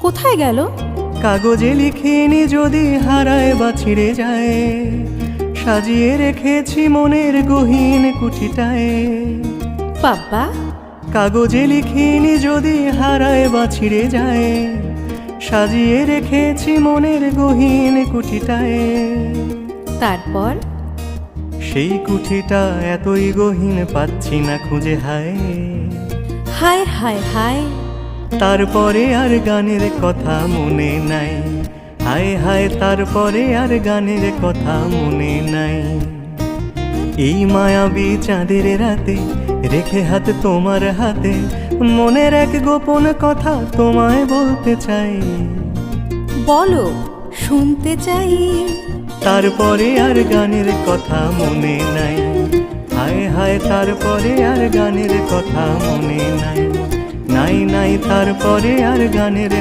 কোথায় গেল? কাগজে লিখিনি যদি হারায় বা ছিঁড়ে যায়, সাজিয়ে রেখেছি মনের গহীন কুঠিটায়। বাবা, কাগজে লিখিনি যদি হারায় বা ছিঁড়ে যায়, সাজিয়ে রেখেছি মনের গহীন কুঠিটায়। তারপর? সেই কুঠিটা এতই গহীন পাচ্ছি না খুঁজে, হায় হায় হায় হায়। তারপরে আর গানের কথা মনে নাই, হায় হায় তারপরে আর গানের কথা মনে নাই। এই মায়াবী চাঁদের রাতে রেখে হাত তোমার হাতে, মনের এক গোপন কথা তোমায় বলতে চাই। বলো, শুনতে চাই। তারপরে আর গানের কথা মনে নাই, হায় হায় তারপরে আর গানের কথা মনে নাই, নাই নাই তারপরে আর গানের